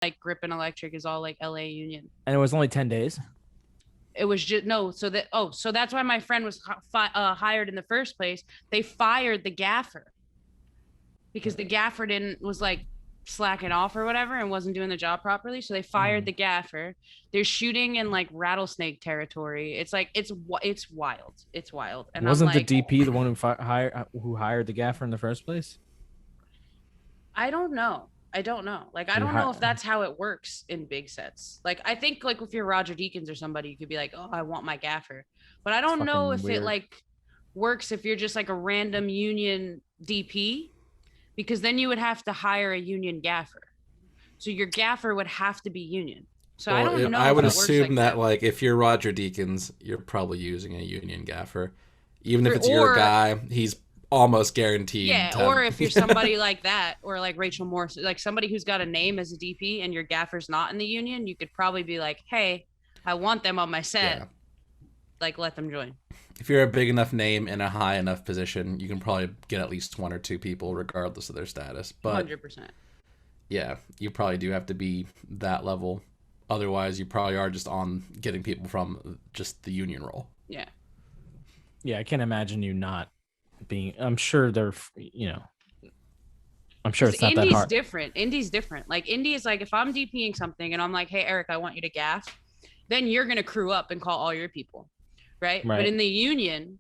like Grip and Electric is all like LA union. And it was only 10 days. It was just no. So that's why my friend was hired in the first place. They fired the gaffer because the gaffer didn't was like slacking off or whatever and wasn't doing the job properly. So they fired the gaffer. They're shooting in like rattlesnake territory. It's like it's wild. It's wild. And Wasn't I'm like, the DP the one who hired the gaffer in the first place? I don't know. I don't know. Like, I don't know if that's how it works in big sets. Like, I think like if you're Roger Deakins or somebody, you could be like, oh, I want my gaffer. But I don't know if it like works if you're just like a random union DP, because then you would have to hire a union gaffer. So your gaffer would have to be union. So I don't know. I would if it works assume like that like if you're Roger Deakins, you're probably using a union gaffer. Even if it's your guy, he's almost guaranteed. Yeah, or if you're somebody like that, or like Rachel Morris, like somebody who's got a name as a DP and your gaffer's not in the union, you could probably be like, hey, I want them on my set. Yeah. Like, let them join. If you're a big enough name in a high enough position, you can probably get at least one or two people, regardless of their status. But 100%. Yeah, you probably do have to be that level. Otherwise, you probably are just on getting people from just the union role. Yeah. Yeah, I can't imagine you not being. I'm sure they're, I'm sure it's not that hard. Indie's different. Like, Indie is like, if I'm DPing something and I'm like, hey, Eric, I want you to gaff, then you're going to crew up and call all your people. Right? But in the union,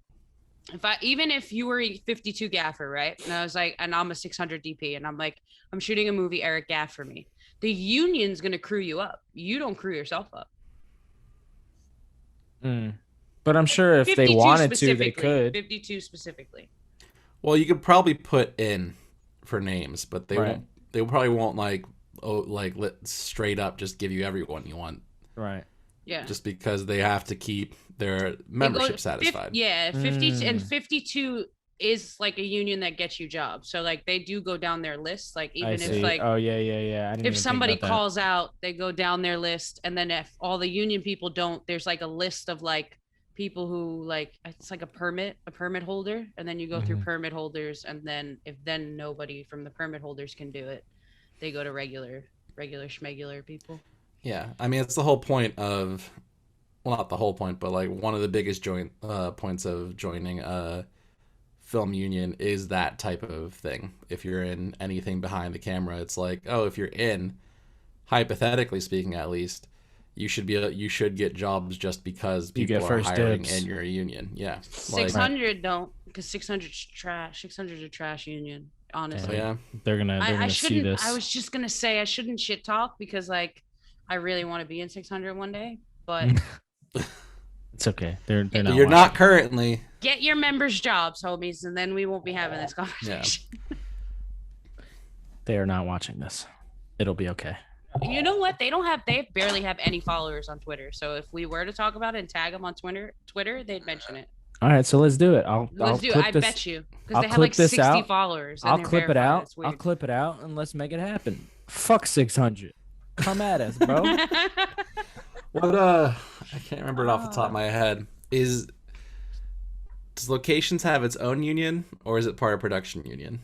even if you were a 52 gaffer, right? And I was like, and I'm a 600 DP, and I'm like, I'm shooting a movie, Eric, gaff for me. The union's going to crew you up. You don't crew yourself up. But I'm sure if they wanted to, they could. 52 specifically. Well, you could probably put in for names, but they won't. They probably won't straight up just give you everyone you want. Right. Yeah. Just because they have to keep their membership satisfied. 50 and 52 is like a union that gets you jobs. So like they do go down their list. Like even if like if somebody calls out, they go down their list, and then if all the union people don't, there's like a list of like people who like it's like a permit holder, and then you go through permit holders, and then if nobody from the permit holders can do it, they go to regular schmegular people. Yeah, I mean it's the whole point of, well, not the whole point, but like one of the biggest points of joining a film union is that type of thing. If you're in anything behind the camera, it's like, oh, if you're in, hypothetically speaking, at least, you should get jobs just because people are hiring and you're a union. Yeah, 600 don't, because 600's trash. 600's a trash union, honestly. Yeah, they're gonna see this. I was just gonna say I shouldn't shit talk because like I really want to be in 600 one day, but it's okay. They're not. You're not currently. Get your members jobs, homies, and then we won't be having this conversation. Yeah. They are not watching this. It'll be okay. You know what? They barely have any followers on Twitter. So if we were to talk about it and tag them on Twitter, they'd mention it. All right, so let's do it. I bet you, because they have like 60 followers. I'll clip it out. I'll clip it out and let's make it happen. Fuck 600. Come at us, bro. What I can't remember it off the top of my head. Does Locations have its own union, or is it part of production union?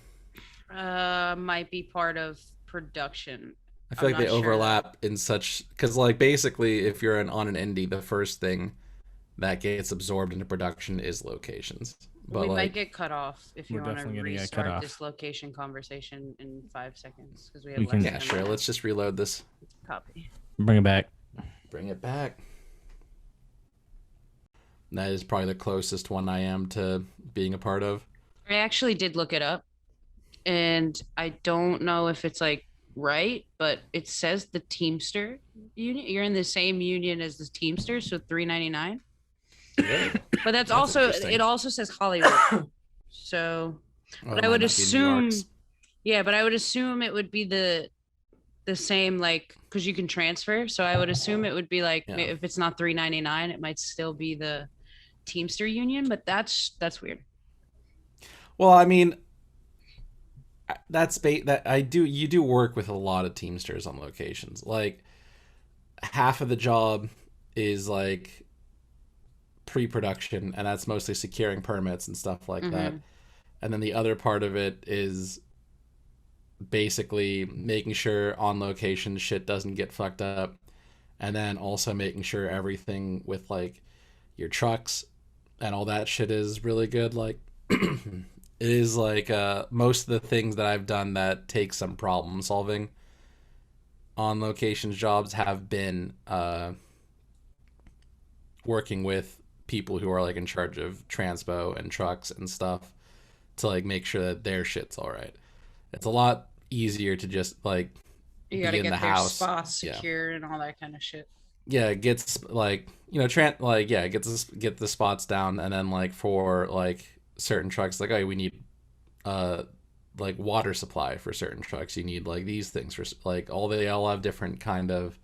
Might be part of production. I feel like they overlap in such, because like basically if you're on an indie, the first thing that gets absorbed into production is Locations. But we might get cut off if you want to restart this location conversation in 5 seconds, because we have yeah, sure. Let's just reload this. Copy. Bring it back. Bring it back. That is probably the closest one I am to being a part of. I actually did look it up, and I don't know if it's like right, but it says the Teamster union. You're in the same union as the Teamsters, so $3.99. But that's also, it also says Hollywood. So, but I would assume, but I would assume it would be the same, like, because you can transfer. So I would assume it would be like, if it's not $3.99, it might still be the Teamster union. But that's weird. Well, I mean, you do work with a lot of Teamsters on Locations. Like, half of the job is like pre-production, and that's mostly securing permits and stuff like that, and then the other part of it is basically making sure on location shit doesn't get fucked up, and then also making sure everything with like your trucks and all that shit is really good. Like it is like most of the things that I've done that take some problem solving on location jobs have been working with people who are like in charge of transpo and trucks and stuff to like make sure that their shit's all right. It's a lot easier to just like You got be to in the get their house. spots Yeah. secure and all that kind of shit. Yeah, it gets like get the spots down, and then like for like certain trucks, like, oh, we need uh like water supply for certain trucks. You need like these things for like they all have different kind of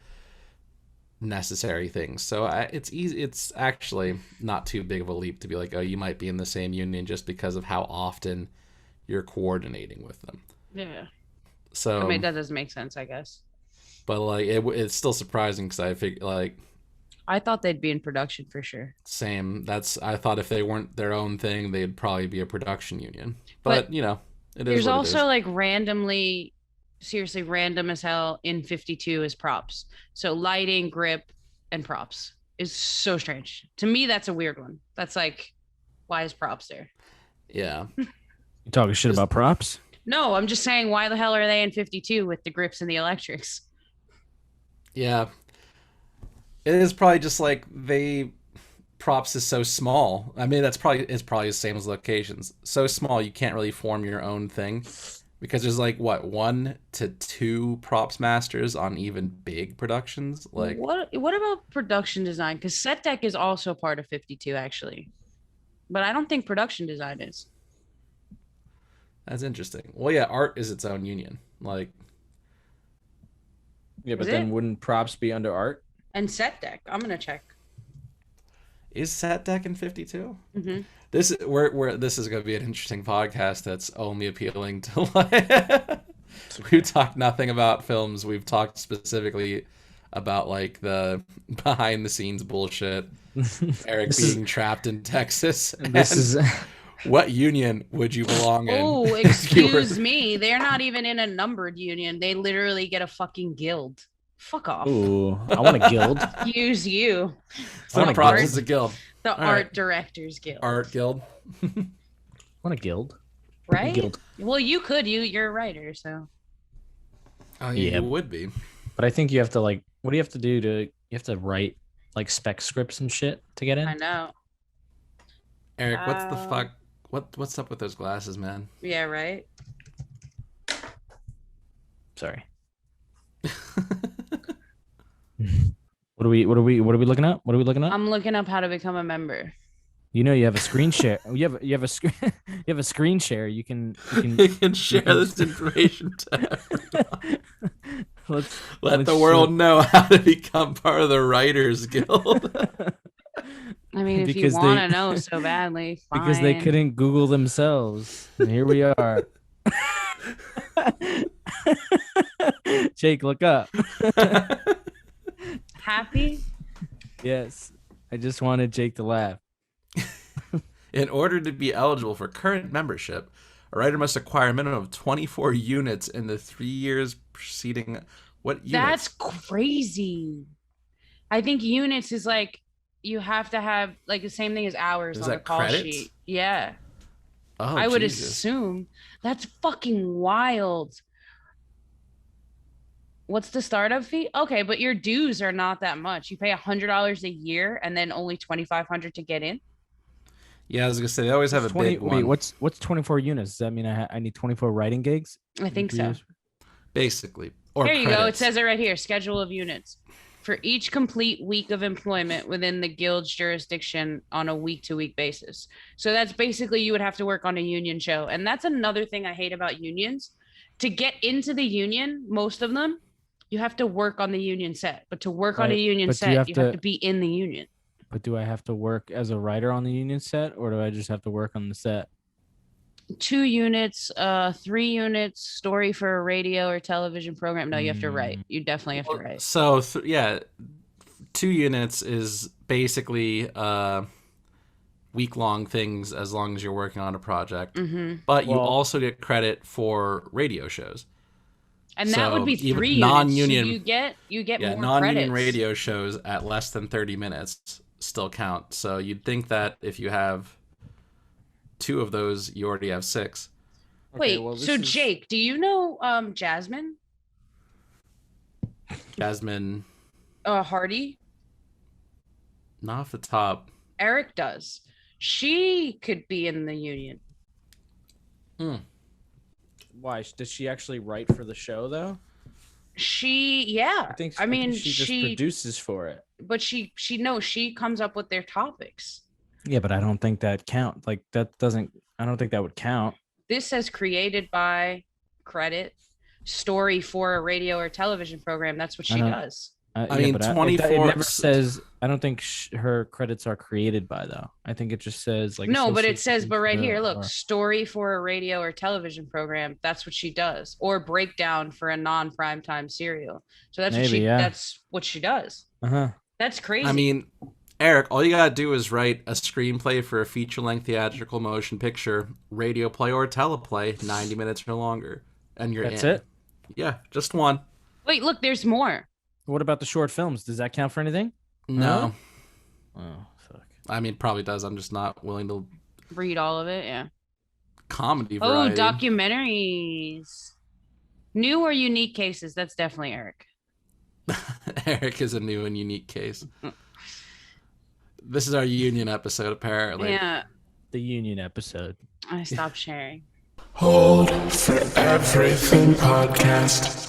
necessary things. So it's easy. It's actually not too big of a leap to be like, oh, you might be in the same union just because of how often you're coordinating with them. Yeah. So I mean, that does make sense, I guess. but like it's still surprising because I think like I thought they'd be in production for sure. same. I thought if they weren't their own thing, they'd probably be a production union. But you know, it is There's what also it is. like randomly, seriously random as hell in 52 is props. So lighting, grip, and props is so strange. To me, that's a weird one. That's like, why is props there? Yeah. You talking shit about props? No, I'm just saying, why the hell are they in 52 with the grips and the electrics? Yeah. It is probably just like props is so small. I mean, it's probably the same as locations. So small you can't really form your own thing because there's like what 1 to 2 props masters on even big productions. Like What about production design? Because set deck is also part of 52 actually, but I don't think production design is. that's interesting. Well, yeah, art is its own union. Like Yeah, but Is then it? wouldn't props be under art? And set deck, I'm gonna check. is set deck in 52? Mm-hmm. This is going to be an interesting podcast that's only appealing to like we've talked nothing about films. We've talked specifically about like the behind the scenes bullshit. Eric being trapped in Texas. This is What union would you belong in? Oh, if you were- excuse me. They're not even in a numbered union. They literally get a fucking guild. Fuck off. ooh, I want a guild. Excuse you. So wanna props guild. is a guild. The All art right. directors guild. Art guild. I want a guild. Right? guild. Well, you could. You're a writer, so. Oh, yeah, Yeah. you would be. But I think you have to like, what do you have to do to? You have to write like spec scripts and shit to get in. I know. Eric, what's the Uh, fuck? What's up with those glasses, man? Yeah, right? Sorry. What are we looking up? What are we looking up? I'm looking up how to become a member. You know, you have a screen share. You have a screen. You have a screen share. You can You can share this information to let's let the world know how to become part of the Writers Guild. I mean, if Because you they- want to know so badly, fine. because they couldn't Google themselves. And here we are. Jake, look up. Happy? Yes, I just wanted Jake to laugh. In order to be eligible for current membership, a writer must acquire a minimum of 24 units in the 3 years preceding. What units? That's crazy. I think units is like you have to have like the same thing as hours Is on the that call credits? sheet. Yeah. Oh, I would Jesus. assume that's fucking wild. What's the startup fee? Okay, but your dues are not that much. You pay $100 a year and then only $2,500 to get in. Yeah, I was gonna say they always have a 20, big wait, one. what's 24 units? Does that mean I need 24 writing gigs? I think so. Basically, or Here you go. It credits. says it right here. Schedule of units. For each complete week of employment within the guild's jurisdiction on a week-to-week basis. So that's basically you would have to work on a union show. And that's another thing I hate about unions. To get into the union, most of them, you have to work on the union set. But to work on a Right, union but do set, you you have have to- to be in the union. But do I have to work as a writer on the union set, or do I just have to work on the set? 2 units, 3 units, story for a radio or television program. No, you have to write. You definitely have to write. So yeah, 2 units is basically week-long things as long as you're working on a project. Mm-hmm. But you Well- also get credit for radio shows. And that would be even 3 non-union, units. So you get more non-union credits. radio shows at less than 30 minutes still count. So you'd think that if you have 2 of those, you already have 6. Wait, so Jake, do you know Jasmine? Jasmine Hardy? not off the top. Eric does. She could be in the union. Why? Does she actually write for the show though? Yeah. I think she just produces for it. But she knows, she comes up with their topics. Yeah, but I don't think that count. Like that doesn't. I don't think that would count. This says created by credit story for a radio or television program. That's what she does. I mean, 24. It never says. I don't think her credits are created by though. I think it just says like. No, but it says, but right here, look, story for a radio or television program. That's what she does, or breakdown for a non-primetime serial. So that's that's what she does. That's crazy. I mean, Eric, all you gotta do is write a screenplay for a feature-length theatrical motion picture, radio play or teleplay, 90 minutes or longer, and you're in. That's it. Yeah, just one. Wait, look, there's more. What about the short films? Does that count for anything? No. Oh, fuck. I mean, probably does. I'm just not willing to read all of it. Yeah. Comedy variety. Oh, documentaries. New or unique cases. That's definitely Eric. Eric is a new and unique case. This is our union episode, apparently. Yeah. The union episode. I stopped sharing. Hold for Everything podcast.